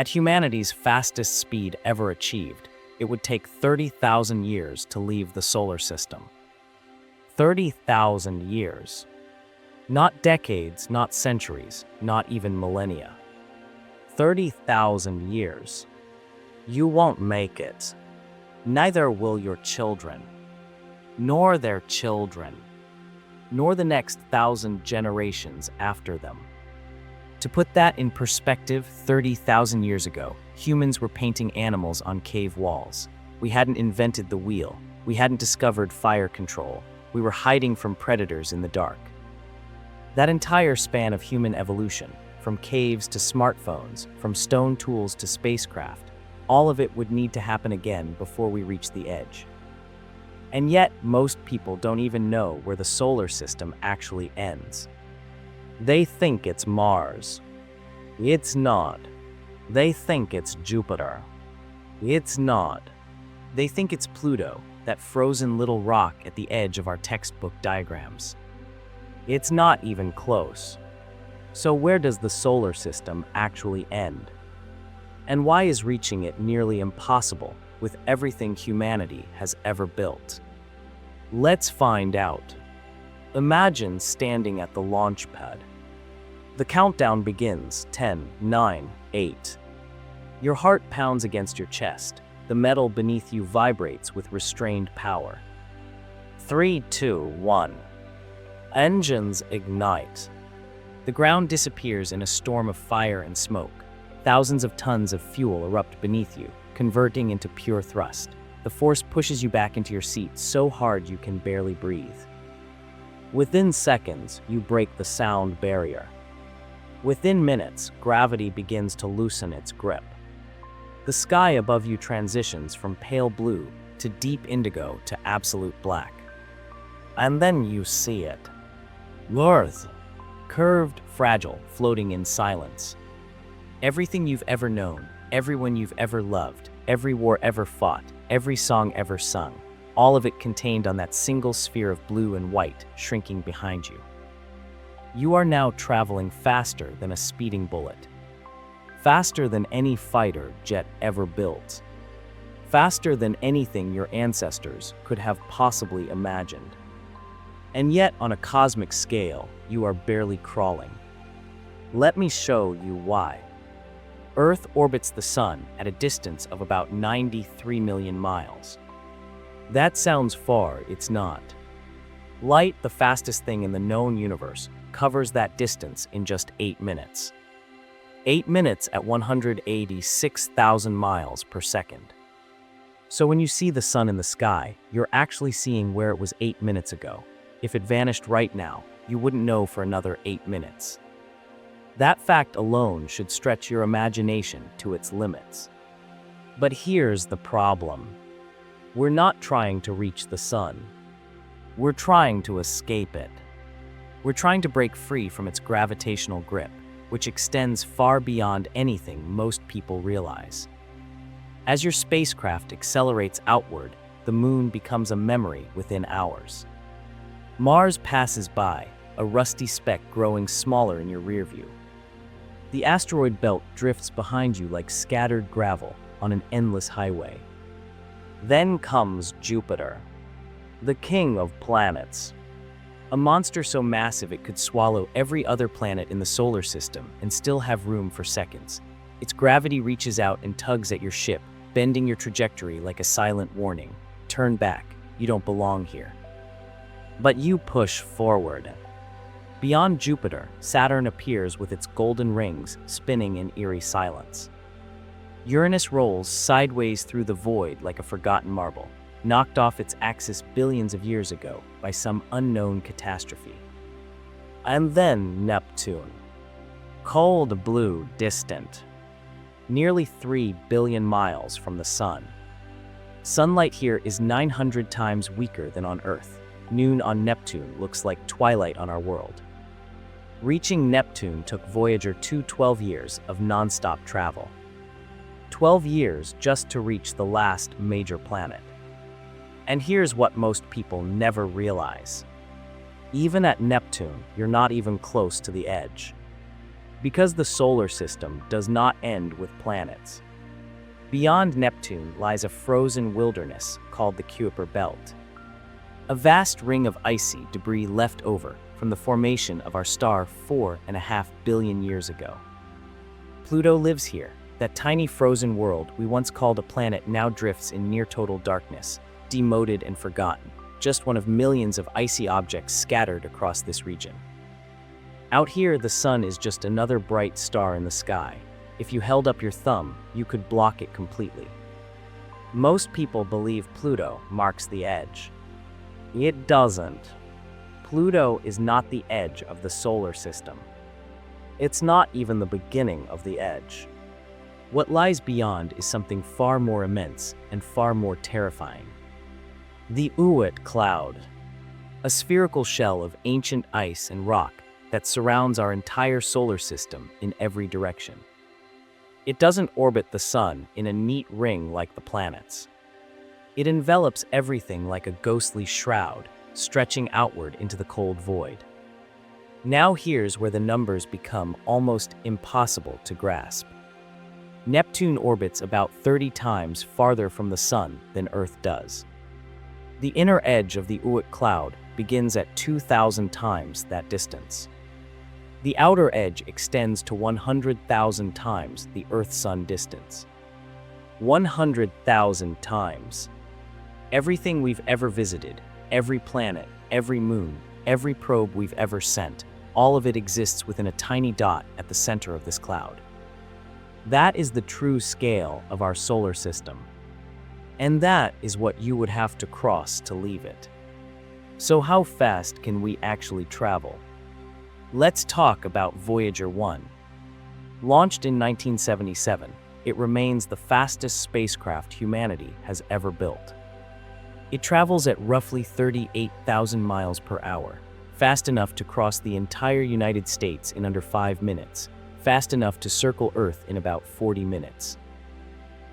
At humanity's fastest speed ever achieved, it would take 30,000 years to leave the solar system. 30,000 years. Not decades, not centuries, not even millennia. 30,000 years. You won't make it. Neither will your children, nor their children, nor the next 1,000 generations after them. To put that in perspective, 30,000 years ago, humans were painting animals on cave walls. We hadn't invented the wheel. We hadn't discovered fire control. We were hiding from predators in the dark. That entire span of human evolution, from caves to smartphones, from stone tools to spacecraft, all of it would need to happen again before we reach the edge. And yet, most people don't even know where the solar system actually ends. They think it's Mars. It's not. They think it's Jupiter. It's not. They think it's Pluto, that frozen little rock at the edge of our textbook diagrams. It's not even close. So where does the solar system actually end? And why is reaching it nearly impossible with everything humanity has ever built? Let's find out. Imagine standing at the launch pad. The countdown begins. 10, 9, 8. Your heart pounds against your chest. The metal beneath you vibrates with restrained power. 3, 2, 1. Engines ignite. The ground disappears in a storm of fire and smoke. Thousands of tons of fuel erupt beneath you, converting into pure thrust. The force pushes you back into your seat so hard you can barely breathe. Within seconds, you break the sound barrier. Within minutes, gravity begins to loosen its grip. The sky above you transitions from pale blue to deep indigo to absolute black. And then you see it. Earth. Curved, fragile, floating in silence. Everything you've ever known, everyone you've ever loved, every war ever fought, every song ever sung, all of it contained on that single sphere of blue and white shrinking behind you. You are now traveling faster than a speeding bullet. Faster than any fighter jet ever built. Faster than anything your ancestors could have possibly imagined. And yet, on a cosmic scale, you are barely crawling. Let me show you why. Earth orbits the Sun at a distance of about 93 million miles. That sounds far, it's not. Light, the fastest thing in the known universe, covers that distance in just 8 minutes. 8 minutes at 186,000 miles per second. So when you see the sun in the sky, you're actually seeing where it was 8 minutes ago. If it vanished right now, you wouldn't know for another 8 minutes. That fact alone should stretch your imagination to its limits. But here's the problem. We're not trying to reach the sun. We're trying to escape it. We're trying to break free from its gravitational grip, which extends far beyond anything most people realize. As your spacecraft accelerates outward, the moon becomes a memory within hours. Mars passes by, a rusty speck growing smaller in your rearview. The asteroid belt drifts behind you like scattered gravel on an endless highway. Then comes Jupiter, the king of planets. A monster so massive it could swallow every other planet in the solar system and still have room for seconds. Its gravity reaches out and tugs at your ship, bending your trajectory like a silent warning. Turn back, you don't belong here. But you push forward. Beyond Jupiter, Saturn appears with its golden rings spinning in eerie silence. Uranus rolls sideways through the void like a forgotten marble, knocked off its axis billions of years ago by some unknown catastrophe. And then Neptune. Cold blue, distant. Nearly 3 billion miles from the sun. Sunlight here is 900 times weaker than on Earth. Noon on Neptune looks like twilight on our world. Reaching Neptune took Voyager 12 years of non-stop travel. 12 years just to reach the last major planet. And here's what most people never realize. Even at Neptune, you're not even close to the edge. Because the solar system does not end with planets. Beyond Neptune lies a frozen wilderness called the Kuiper Belt, a vast ring of icy debris left over from the formation of our star 4.5 billion years ago. Pluto lives here. That tiny frozen world we once called a planet now drifts in near total darkness, demoted and forgotten, just one of millions of icy objects scattered across this region. Out here, the sun is just another bright star in the sky. If you held up your thumb, you could block it completely. Most people believe Pluto marks the edge. It doesn't. Pluto is not the edge of the solar system. It's not even the beginning of the edge. What lies beyond is something far more immense and far more terrifying. The Oort Cloud, a spherical shell of ancient ice and rock that surrounds our entire solar system in every direction. It doesn't orbit the sun in a neat ring like the planets. It envelops everything like a ghostly shroud, stretching outward into the cold void. Now here's where the numbers become almost impossible to grasp. Neptune orbits about 30 times farther from the sun than Earth does. The inner edge of the Oort Cloud begins at 2,000 times that distance. The outer edge extends to 100,000 times the Earth-Sun distance. 100,000 times. Everything we've ever visited, every planet, every moon, every probe we've ever sent, all of it exists within a tiny dot at the center of this cloud. That is the true scale of our solar system. And that is what you would have to cross to leave it. So how fast can we actually travel? Let's talk about Voyager 1. Launched in 1977, it remains the fastest spacecraft humanity has ever built. It travels at roughly 38,000 miles per hour, fast enough to cross the entire United States in under 5 minutes. Fast enough to circle Earth in about 40 minutes.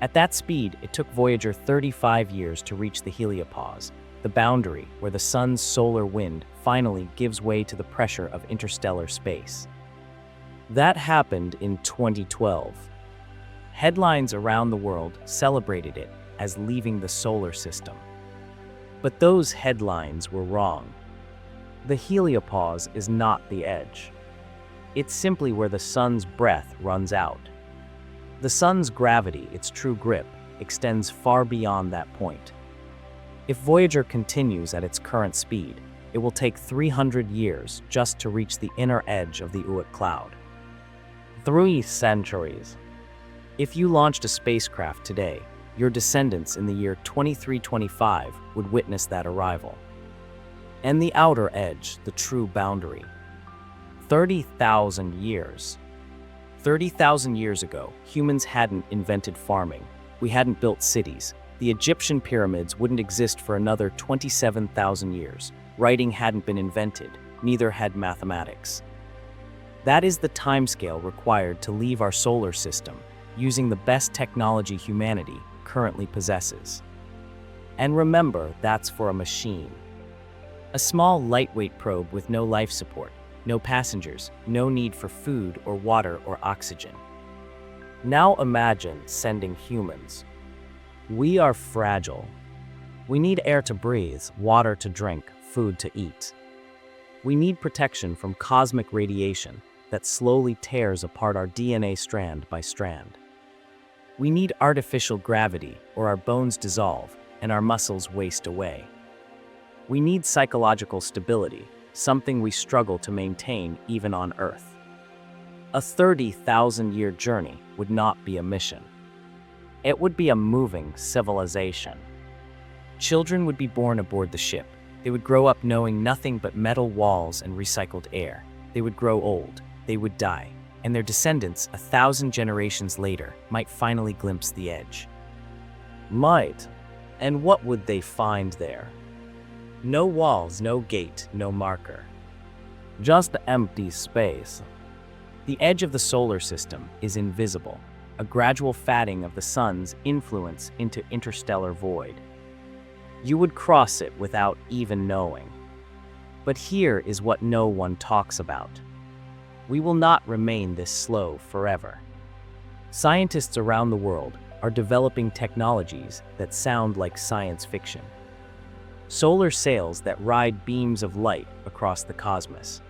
At that speed, it took Voyager 35 years to reach the heliopause, the boundary where the sun's solar wind finally gives way to the pressure of interstellar space. That happened in 2012. Headlines around the world celebrated it as leaving the solar system. But those headlines were wrong. The heliopause is not the edge. It's simply where the sun's breath runs out. The sun's gravity, its true grip, extends far beyond that point. If Voyager continues at its current speed, it will take 300 years just to reach the inner edge of the Oort Cloud. 3 centuries. If you launched a spacecraft today, your descendants in the year 2325 would witness that arrival. And the outer edge, the true boundary. 30,000 years. 30,000 years ago, humans hadn't invented farming. We hadn't built cities. The Egyptian pyramids wouldn't exist for another 27,000 years. Writing hadn't been invented. Neither had mathematics. That is the timescale required to leave our solar system, using the best technology humanity currently possesses. And remember, that's for a machine. A small, lightweight probe with no life support. No passengers, no need for food or water or oxygen. Now imagine sending humans. We are fragile. We need air to breathe, water to drink, food to eat. We need protection from cosmic radiation that slowly tears apart our DNA strand by strand. We need artificial gravity, or our bones dissolve and our muscles waste away. We need psychological stability, something we struggle to maintain even on Earth. A 30,000-year journey would not be a mission. It would be a moving civilization. Children would be born aboard the ship. They would grow up knowing nothing but metal walls and recycled air. They would grow old. They would die. And their descendants, 1,000 generations later, might finally glimpse the edge. Might. And what would they find there? No walls, no gate, no marker. Just empty space. The edge of the solar system is invisible, a gradual fatting of the sun's influence into interstellar void. You would cross it without even knowing. But here is what no one talks about. We will not remain this slow forever. Scientists around the world are developing technologies that sound like science fiction. Solar sails that ride beams of light across the cosmos.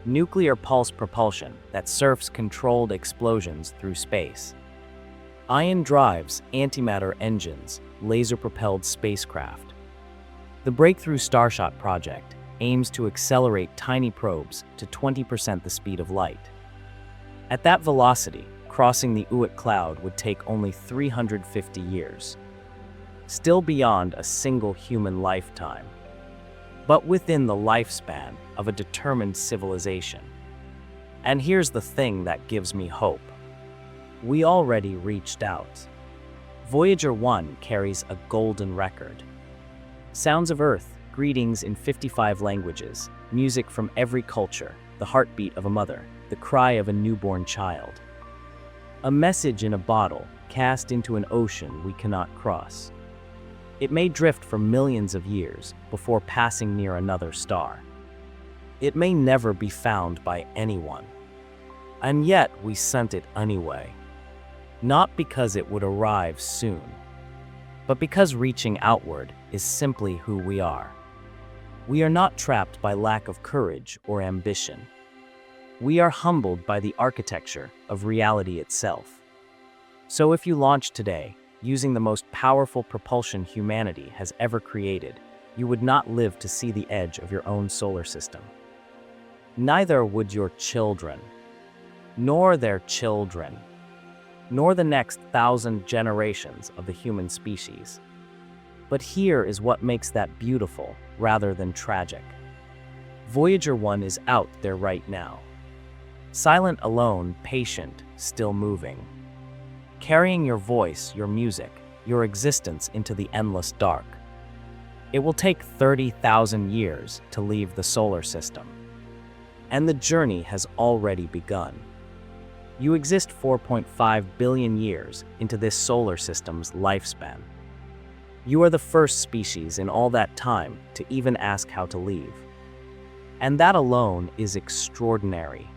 Nuclear pulse propulsion that surfs controlled explosions through space. Ion drives, antimatter engines, laser-propelled spacecraft. The Breakthrough Starshot project aims to accelerate tiny probes to 20% the speed of light. At that velocity, crossing the Oort Cloud would take only 350 years. Still beyond a single human lifetime, but within the lifespan of a determined civilization. And here's the thing that gives me hope. We already reached out. Voyager 1 carries a golden record. Sounds of Earth, greetings in 55 languages, music from every culture, the heartbeat of a mother, the cry of a newborn child. A message in a bottle cast into an ocean we cannot cross. It may drift for millions of years before passing near another star. It may never be found by anyone. And yet we sent it anyway. Not because it would arrive soon, but because reaching outward is simply who we are. We are not trapped by lack of courage or ambition. We are humbled by the architecture of reality itself. So if you launch today, using the most powerful propulsion humanity has ever created, you would not live to see the edge of your own solar system. Neither would your children, nor their children, nor the next 1,000 generations of the human species. But here is what makes that beautiful rather than tragic. Voyager 1 is out there right now. Silent, alone, patient, still moving. Carrying your voice, your music, your existence into the endless dark. It will take 30,000 years to leave the solar system. And the journey has already begun. You exist 4.5 billion years into this solar system's lifespan. You are the first species in all that time to even ask how to leave. And that alone is extraordinary.